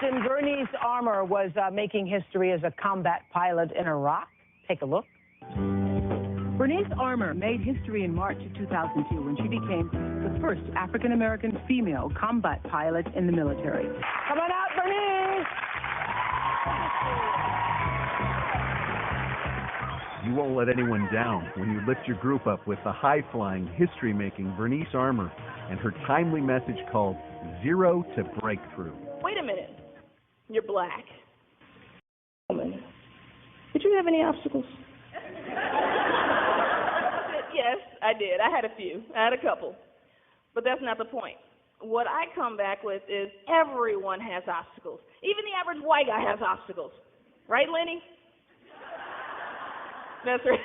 Captain Vernice Armour was making history as a combat pilot in Iraq. Take a look. Vernice Armour made history in March of 2002 when she became the first African-American female combat pilot in the military. Come on out, Vernice! You won't let anyone down when you lift your group up with the high-flying, history-making Vernice Armour and her timely message called Zero to Breakthrough. Wait a minute. You're black. Woman. Did you have any obstacles? Yes, I did. I had a few. I had a couple. But that's not the point. What I come back with is everyone has obstacles. Even the average white guy has obstacles. Right, Lenny? That's right.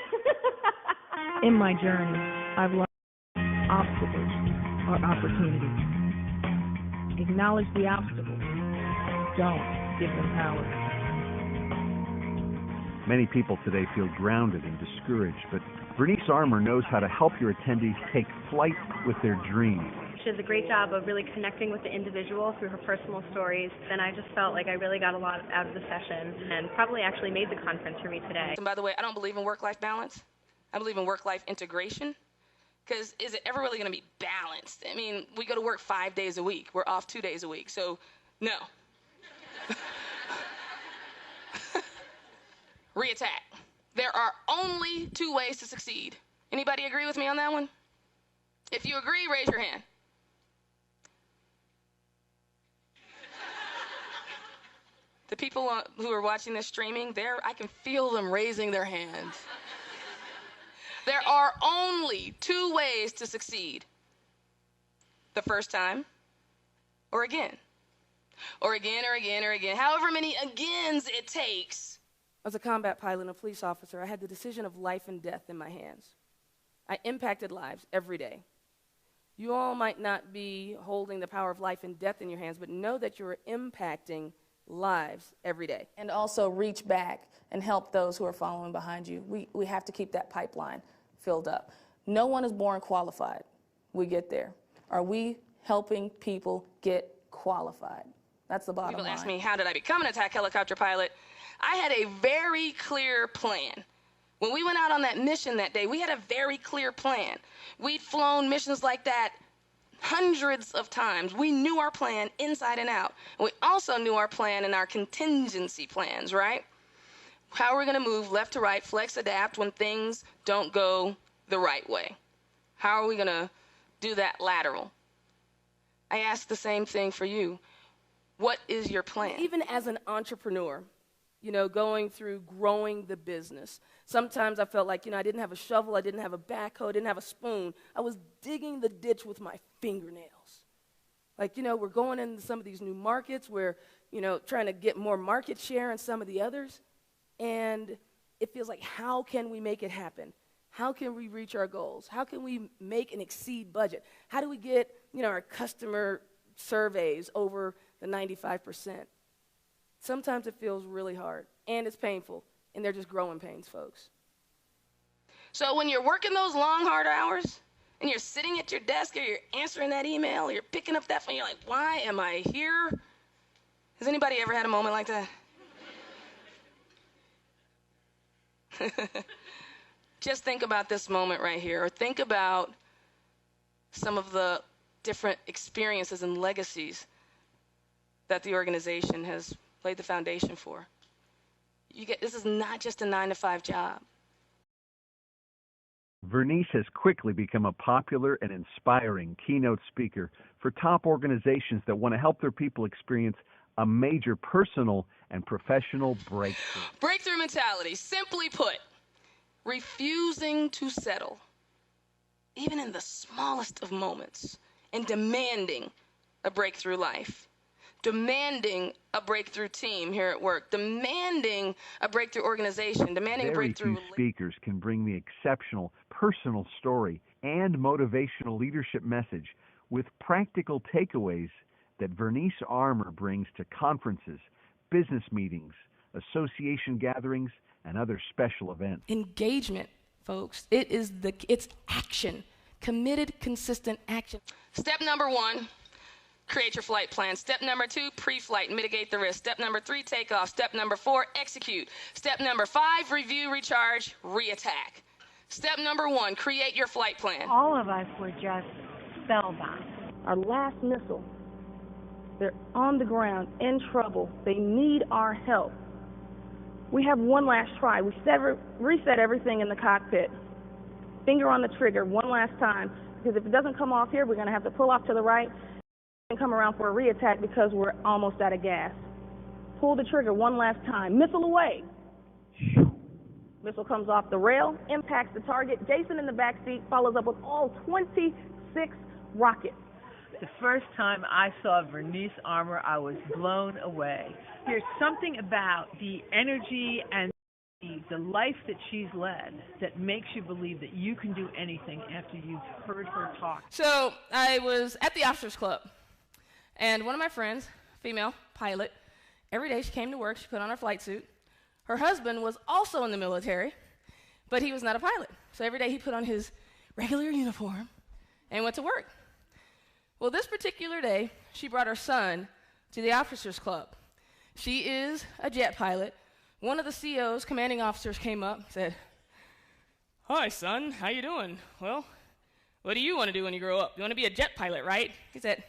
In my journey, I've learned obstacles are opportunities. Acknowledge the obstacles. Don't give them power. Many people today feel grounded and discouraged, but Vernice Armour knows how to help your attendees take flight with their dreams. She does a great job of really connecting with the individual through her personal stories, and I just felt like I really got a lot out of the session and probably actually made the conference for me today. And by the way, I don't believe in work-life balance. I believe in work-life integration, because is it ever really going to be balanced? I mean, we go to work 5 days a week. We're off 2 days a week, so no. Reattack. There are only 2 ways to succeed. Anybody agree with me on that one? If you agree, raise your hand. The people who are watching this streaming, I can feel them raising their hands. There are only 2 ways to succeed. The first time, or again. Or again, or again, or again. However many agains it takes. As a combat pilot and a police officer, I had the decision of life and death in my hands. I impacted lives every day. You all might not be holding the power of life and death in your hands, but know that you're impacting lives every day. And also reach back and help those who are following behind you. We have to keep that pipeline filled up. No one is born qualified. We get there. Are we helping people get qualified? That's the bottom line. People ask me, how did I become an attack helicopter pilot? I had a very clear plan. When we went out on that mission that day, we had a very clear plan. We'd flown missions like that hundreds of times. We knew our plan inside and out. We also knew our plan and our contingency plans, right? How we're going to move left to right, flex, adapt when things don't go the right way. How are we going to do that lateral? I ask the same thing for you. What is your plan? Even as an entrepreneur, going through growing the business. Sometimes I felt like, I didn't have a shovel, I didn't have a backhoe, I didn't have a spoon. I was digging the ditch with my fingernails. Like, we're going into some of these new markets, we're, trying to get more market share in some of the others, and it feels like, how can we make it happen? How can we reach our goals? How can we make and exceed budget? How do we get, our customer surveys over the 95%? Sometimes it feels really hard, and it's painful, and they're just growing pains, folks. So when you're working those long, hard hours, and you're sitting at your desk, or you're answering that email, or you're picking up that phone, you're like, why am I here? Has anybody ever had a moment like that? Just think about this moment right here, or think about some of the different experiences and legacies that the organization has laid the foundation for. This is not just a 9-to-5 job. Vernice has quickly become a popular and inspiring keynote speaker for top organizations that want to help their people experience a major personal and professional breakthrough. Breakthrough mentality, simply put, refusing to settle, even in the smallest of moments, and demanding a breakthrough life. Demanding a breakthrough team here at work, demanding a breakthrough organization, demanding a breakthrough... Very few speakers can bring the exceptional personal story and motivational leadership message with practical takeaways that Vernice Armour brings to conferences, business meetings, association gatherings, and other special events. Engagement, folks. It's action. Committed, consistent action. Step number 1. create your flight plan. Step number 2, pre-flight, mitigate the risk. Step number 3, take off. Step number 4, execute. Step number 5, review, recharge, reattack. Step number 1, create your flight plan. All of us were just spellbound. Our last missile, they're on the ground, in trouble. They need our help. We have one last try. We reset everything in the cockpit. Finger on the trigger one last time, because if it doesn't come off here, we're going to have to pull off to the right and come around for a reattack because we're almost out of gas. Pull the trigger one last time. Missile away. Missile comes off the rail, impacts the target. Jason in the back seat follows up with all 26 rockets. The first time I saw Vernice Armour, I was blown away. There's something about the energy and the life that she's led that makes you believe that you can do anything after you've heard her talk. So I was at the officers club, and one of my friends, female pilot, every day she came to work, she put on her flight suit. Her husband was also in the military, but he was not a pilot. So every day he put on his regular uniform and went to work. Well, this particular day, she brought her son to the officers club. She is a jet pilot. One of the COs, commanding officers, came up and said, "Hi, son, how you doing? Well, what do you want to do when you grow up? You want to be a jet pilot, right?" He said,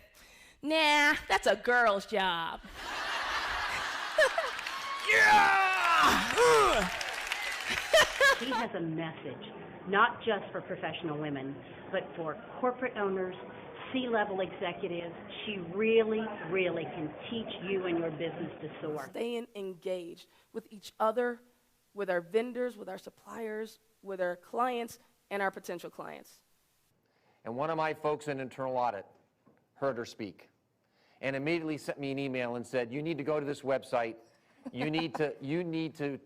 "Nah, that's a girl's job." Yeah! She has a message, not just for professional women, but for corporate owners, C-level executives. She really, really can teach you and your business to soar. Staying engaged with each other, with our vendors, with our suppliers, with our clients, and our potential clients. And one of my folks in internal audit heard her speak and immediately sent me an email and said, "You need to go to this website. You need to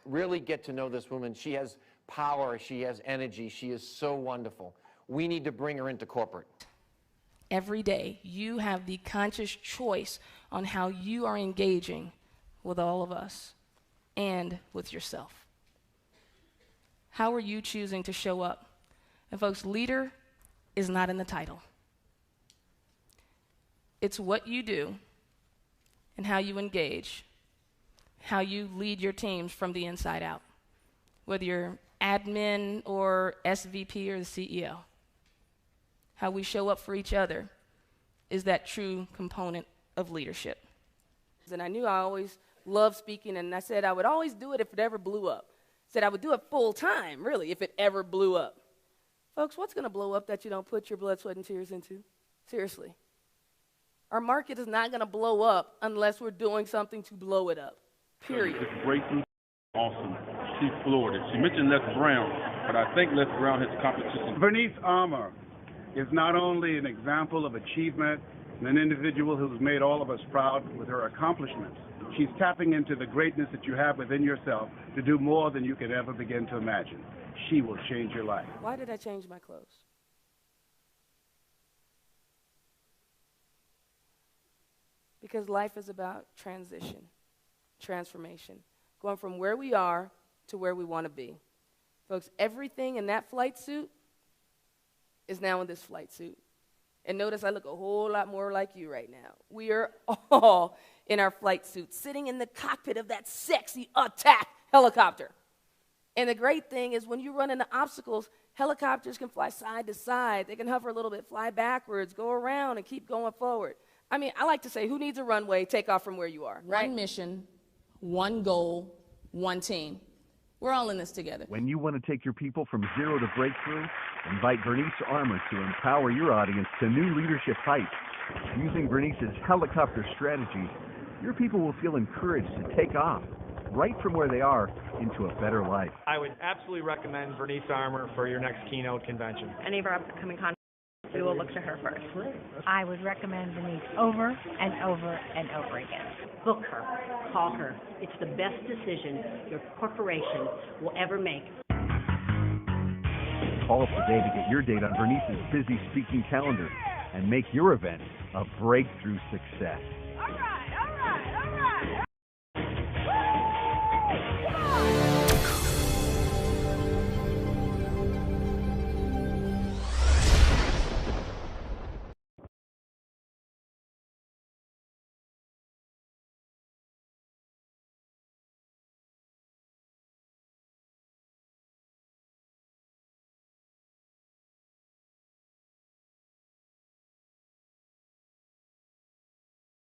really get to know this woman. She has power, she has energy, she is so wonderful. We need to bring her into corporate." Every day, you have the conscious choice on how you are engaging with all of us and with yourself. How are you choosing to show up? And folks, leader is not in the title. It's what you do and how you engage, how you lead your teams from the inside out, whether you're admin or SVP or the CEO. How we show up for each other is that true component of leadership. And I knew I always loved speaking, and I said I would always do it if it ever blew up. Said I would do it full time, really, if it ever blew up. Folks, what's going to blow up that you don't put your blood, sweat, and tears into? Seriously. Our market is not going to blow up unless we're doing something to blow it up, period. It's breakthrough, awesome. She floored it. She mentioned Les Brown, but I think Les Brown has competition. Vernice Armour is not only an example of achievement and an individual who's made all of us proud with her accomplishments. She's tapping into the greatness that you have within yourself to do more than you could ever begin to imagine. She will change your life. Why did I change my clothes? Because life is about transition, transformation, going from where we are to where we want to be. Folks, everything in that flight suit is now in this flight suit. And notice I look a whole lot more like you right now. We are all in our flight suits, sitting in the cockpit of that sexy attack helicopter. And the great thing is when you run into obstacles, helicopters can fly side to side. They can hover a little bit, fly backwards, go around, and keep going forward. I mean, I like to say, who needs a runway? Take off from where you are, right? One mission, one goal, one team. We're all in this together. When you want to take your people from zero to breakthrough, invite Vernice Armour to empower your audience to new leadership heights. Using Vernice's helicopter strategy, your people will feel encouraged to take off right from where they are into a better life. I would absolutely recommend Vernice Armour for your next keynote convention. Any of our upcoming conferences, we will look to her first. I would recommend Vernice over and over and over again. Book her, call her. It's the best decision your corporation will ever make. Call today to get your date on Vernice's busy speaking calendar and make your event a breakthrough success.